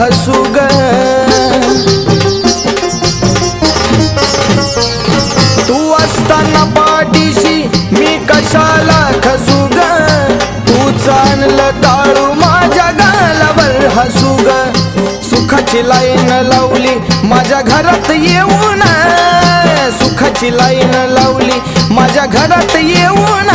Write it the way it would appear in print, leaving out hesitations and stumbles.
हसू ग, तू असताना पाठीशी मी कशाला खसू ग, तूच आणलं टाळू माझ्या गालावर हसू ग, सुखाची लाईन लावली माझ्या घरात येऊन, सुखाची लाईन लावली माझ्या घरात येऊन,